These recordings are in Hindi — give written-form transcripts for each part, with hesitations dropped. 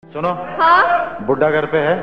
सुनो। हाँ? बुड्ढा घर पे है?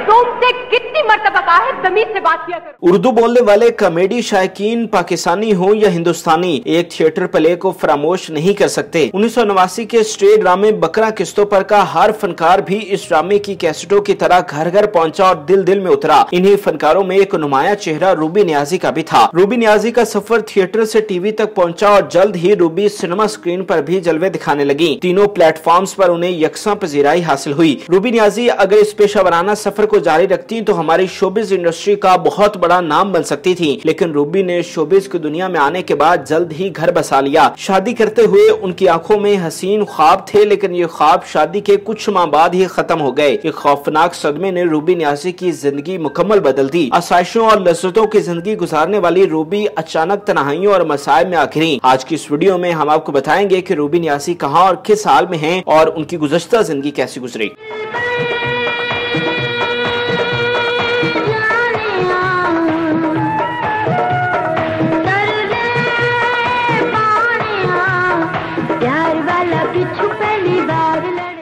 तुमसे कितनी मर्तबा कहा है तमीज से बात किया करो। उर्दू बोलने वाले कॉमेडी शायकीन पाकिस्तानी हो या हिंदुस्तानी, एक थिएटर प्ले को फरामोश नहीं कर सकते। 1989 के स्टेज ड्रामे बकरा किस्तों पर का हर फनकार भी इस ड्रामे की कैसेटों की तरह घर घर पहुंचा और दिल दिल में उतरा। इन्हीं फनकारों में एक नुमाया चेहरा रूबी नियाजी का भी था। रूबी नियाजी का सफर थिएटर से टीवी तक पहुंचा और जल्द ही रूबी सिनेमा स्क्रीन पर भी जलवे दिखाने लगी। तीनों प्लेटफॉर्म्स पर उन्हें यकसा पजीराई हासिल हुई। रूबी नियाजी अगर इस पेशावराना सफर को जारी रखती तो हमारी शोबिज इंडस्ट्री का बहुत बड़ा नाम बन सकती थी, लेकिन रूबी ने शोबिज की दुनिया में आने के बाद जल्द ही घर बसा लिया। शादी करते हुए उनकी आंखों में हसीन ख्वाब थे, लेकिन ये ख्वाब शादी के कुछ माह बाद ही खत्म हो गए। एक खौफनाक सदमे ने रूबी नियाजी की जिंदगी मुकम्मल बदल दी। आसाइशों और लज्जतों की जिंदगी गुजारने वाली रूबी अचानक तन्हाइयों और मसाइब में आखिरी। आज की इस वीडियो में हम आपको बताएंगे कि रूबी नियाजी कहाँ और किस हाल में हैं और उनकी गुज़श्ता जिंदगी कैसी गुजरी।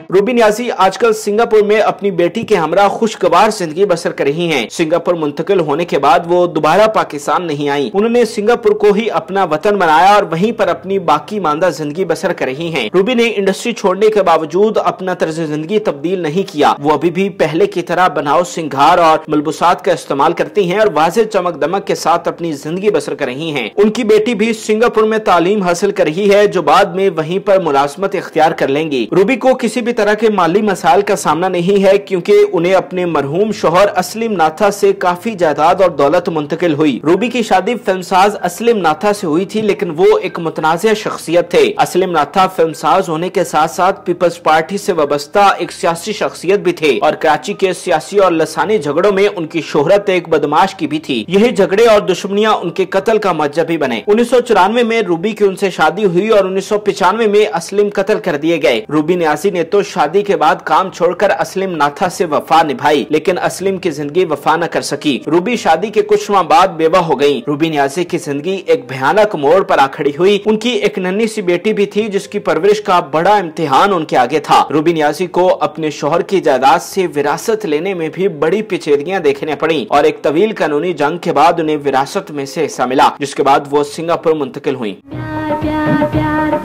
रूबी नियाजी आजकल सिंगापुर में अपनी बेटी के हमरा खुशगवार जिंदगी बसर कर रही हैं। सिंगापुर मुंतकिल होने के बाद वो दोबारा पाकिस्तान नहीं आई। उन्होंने सिंगापुर को ही अपना वतन बनाया और वहीं पर अपनी बाकी मानदा जिंदगी बसर कर रही हैं। रूबी ने इंडस्ट्री छोड़ने के बावजूद अपना तर्ज जिंदगी तब्दील नहीं किया। वो अभी भी पहले की तरह बनाओ सिंगार और मलबूसात का इस्तेमाल करती हैं और वाज़ेह चमक दमक के साथ अपनी जिंदगी बसर कर रही हैं। उनकी बेटी भी सिंगापुर में तालीम हासिल कर रही है, जो बाद में वहीं पर मुलाजमत इख्तियार कर लेंगी। रूबी को किसी भी तरह के माली मसाइल का सामना नहीं है, क्योंकि उन्हें अपने मरहूम शोहर असलिम नाथा से काफी जायदाद और दौलत मुंतकिल हुई। रूबी की शादी फिल्मसाज असलिम नाथा से हुई थी, लेकिन वो एक मुतनाज़िया शख्सियत थे। असलिम नाथा फिल्मसाज होने के साथ साथ पीपल्स पार्टी से वाबस्ता एक सियासी शख्सियत भी थे और कराची के सियासी और लसानी झगड़ों में उनकी शोहरत एक बदमाश की भी थी। यही झगड़े और दुश्मनियां उनके कत्ल का मज्जा भी बने। 1994 में रूबी की उनसे शादी हुई और 1995 में असलिम कत्ल कर दिए गए। रूबी नियाजी ने तो शादी के बाद काम छोड़कर असलिम नाथा से वफा निभाई, लेकिन असलिम की जिंदगी वफा न कर सकी। रूबी शादी के कुछ माह बाद बेवा हो गई। रूबी नियाजी की जिंदगी एक भयानक मोड़ पर आ खड़ी हुई। उनकी एक नन्ही सी बेटी भी थी, जिसकी परवरिश का बड़ा इम्तिहान उनके आगे था। रूबी नियाजी को अपने शोहर की जायदाद से विरासत लेने में भी बड़ी पेचीदगियां देखने पड़ी और एक तवील कानूनी जंग के बाद उन्हें विरासत में से हिस्सा मिला, जिसके बाद वो सिंगापुर मुंतकिल हुई। प्यार प्यार प्यार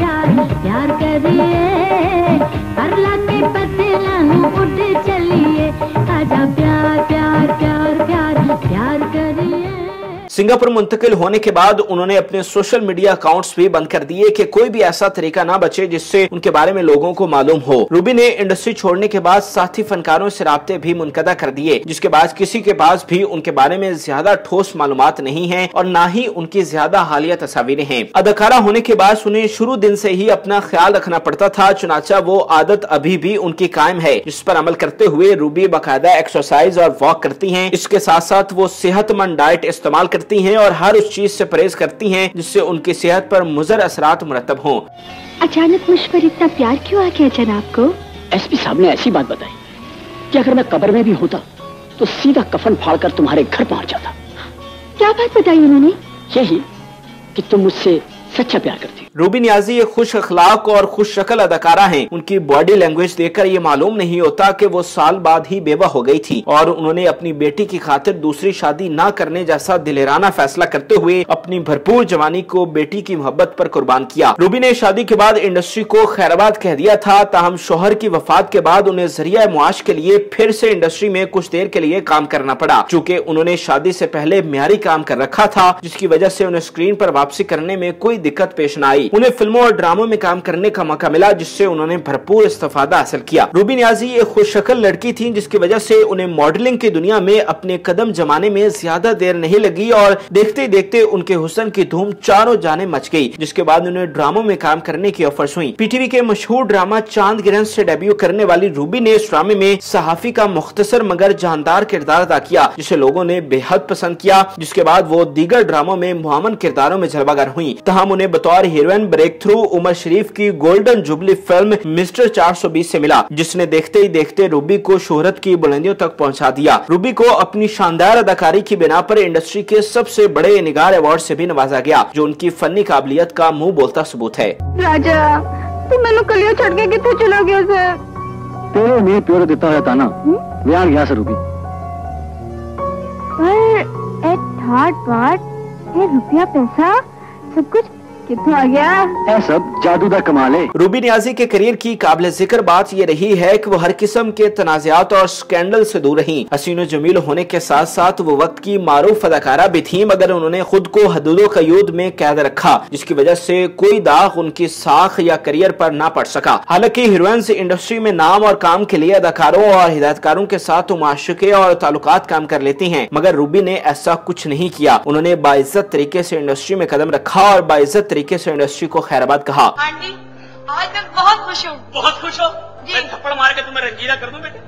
प्यार करिए, उठ चलिए, आजा प्यार प्यार प्यार प्यार प्यार करिए। सिंगापुर मुंतकिल होने के बाद उन्होंने अपने सोशल मीडिया अकाउंट्स भी बंद कर दिए कि कोई भी ऐसा तरीका ना बचे जिससे उनके बारे में लोगों को मालूम हो। रूबी ने इंडस्ट्री छोड़ने के बाद साथी फनकारों से राब्ते भी मुनक़दा कर दिए, जिसके बाद किसी के पास भी उनके बारे में ज्यादा ठोस मालूमात नहीं है और ना ही उनकी ज्यादा हालिया तस्वीरें हैं। अदाकारा होने के बाद उन्हें शुरू दिन से ही अपना ख्याल रखना पड़ता था, चुनाचा वो आदत अभी भी उनकी कायम है, जिस पर अमल करते हुए रूबी बाकायदा एक्सरसाइज और वॉक करती हैं। इसके साथ साथ वो सेहतमंद डाइट इस्तेमाल करती हैं और हर उस चीज से परहेज करती हैं जिससे उनकी सेहत पर मुज़र असरात मुरतब हों। अचानक मुझ पर इतना प्यार क्यों आ गया जनाब को? एसपी साहब ने ऐसी बात बताई कि अगर मैं कब्र में भी होता तो सीधा कफन फाड़कर तुम्हारे घर पहुंच जाता। क्या बात बताई उन्होंने? यही कि तुम मुझसे सच्चा प्यार करती। रूबी नियाजी एक खुश अखलाक और खुश शक्ल अदाकारा हैं। उनकी बॉडी लैंग्वेज देखकर ये मालूम नहीं होता कि वो साल बाद ही बेवा हो गई थी और उन्होंने अपनी बेटी की खातिर दूसरी शादी ना करने जैसा दिलेराना फैसला करते हुए अपनी भरपूर जवानी को बेटी की मोहब्बत पर कुर्बान किया। रूबी ने शादी के बाद इंडस्ट्री को खैराबाद कह दिया था, ताहम शोहर की वफात के बाद उन्हें जरिया मुआश के लिए फिर से इंडस्ट्री में कुछ देर के लिए काम करना पड़ा। चूँकि उन्होंने शादी से पहले म्यारी काम कर रखा था, जिसकी वजह से उन्हें स्क्रीन पर वापसी करने में कोई दिक्कत पेश न आई। उन्हें फिल्मों और ड्रामों में काम करने का मौका मिला, जिससे उन्होंने भरपूर इस्तेफादा हासिल किया। रूबी नियाजी एक खुशशक्ल लड़की थी, जिसकी वजह से उन्हें मॉडलिंग की दुनिया में अपने कदम जमाने में ज्यादा देर नहीं लगी और देखते देखते उनके हुस्न की धूम चारों जाने मच गई, जिसके बाद उन्हें ड्रामों में काम करने की ऑफर्स हुई। पीटीवी के मशहूर ड्रामा चांद गिरन से डेब्यू करने वाली रूबी ने इस ड्रामे में सहाफी का मुख्तसर मगर जानदार किरदार अदा किया, जिसे लोगों ने बेहद पसंद किया। जिसके बाद वो दीगर ड्रामों में मुआवन किरदारों में जलवागर हुई। तहम उन्हें बतौर हीरोइन ब्रेक थ्रू उमर शरीफ की गोल्डन जुबली फिल्म मिस्टर 420 से मिला, जिसने देखते ही देखते रूबी को शोहरत की बुलंदियों तक पहुंचा दिया। रूबी को अपनी शानदार अदाकारी की बिना पर इंडस्ट्री के सबसे बड़े निगार अवार्ड से भी नवाजा गया, जो उनकी फनी काबिलियत का मुंह बोलता सबूत है। राजा तू मैंने कलिया छड़ के कितने चला गया से तेरे नहीं प्योर देता है ताना व्यान गया से रूबी पर ए थर्ड पार्ट ये रुपया पैसा सब कुछ कितना आ गया? ये सब जादू दा कमाल है। रूबी नियाज़ी के करियर की काबिल जिक्र बात ये रही है कि वो हर किस्म के तनाज़ात और स्कैंडल से दूर रही। हसीनो जमील होने के साथ साथ वो वक्त की मारूफ अदाकारा भी थी, मगर उन्होंने खुद को हदूदो क़यूद में कैद रखा, जिसकी वजह से कोई दाग उनकी साख या करियर पर ना पड़ सका। हालांकि हीरोइंस इंडस्ट्री में नाम और काम के लिए अदाकारों और हिदायतकारों के साथ माशुके और ताल्लुकात काम कर लेती हैं, मगर रूबी ने ऐसा कुछ नहीं किया। उन्होंने बाइज्जत तरीके से इंडस्ट्री में कदम रखा और बाइज्जत तरीके से इंडस्ट्री को खैराबाद कहा। आंटी आज मैं बहुत खुश हूँ। बहुत खुश हो? मैं थप्पड़ मार के तुम्हें रंगीला कर दूं बेटे।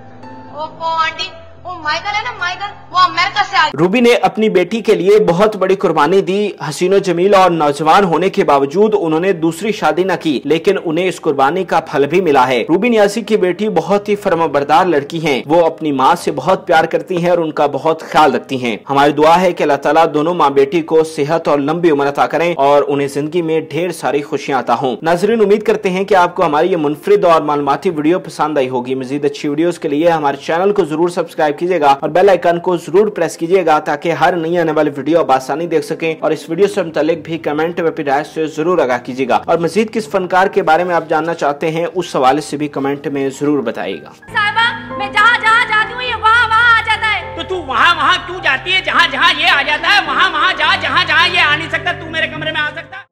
ओहो आंटी, वो माइकल है ना, माइकल, वो अमेरिका से आ। रूबी ने अपनी बेटी के लिए बहुत बड़ी कुर्बानी दी। हसीनो जमील और नौजवान होने के बावजूद उन्होंने दूसरी शादी न की, लेकिन उन्हें इस कुर्बानी का फल भी मिला है। रूबी नियाज़ी की बेटी बहुत ही फर्माबरदार लड़की हैं। वो अपनी माँ से बहुत प्यार करती हैं और उनका बहुत ख्याल रखती हैं। हमारी दुआ है कि अल्लाह ताला दोनों माँ बेटी को सेहत और लंबी उम्र अता करें और उन्हें जिंदगी में ढेर सारी खुशियाँ अता हों। नाज़रीन, उम्मीद करते हैं कि आपको हमारी ये मुनफरिद और मालूमाती वीडियो पसंद आई होगी। मजीद अच्छी वीडियोस के लिए हमारे चैनल को जरूर सब्सक्राइब कीजिएगा और बेल आइकन को जरूर प्रेस कीजिएगा ताकि हर नई आने वाली वीडियो आप आसानी देख सकें। और इस वीडियो से मुतालिक भी कमेंट में अपनी राय से जरूर आगाह कीजिएगा और मजीद किस फनकार के बारे में आप जानना चाहते हैं उस हवाले से भी कमेंट में जरूर बताइएगा। साहिबा, मैं जहाँ जहाँ जाती हूँ ये वहाँ वहाँ आ जाता है। तो तू वहाँ वहाँ क्यों जाती है? जहाँ जहाँ ये आ जाता है वहाँ वहाँ जा, जहाँ जहाँ ये आ नहीं सकता तू मेरे कमरे में आ सकता।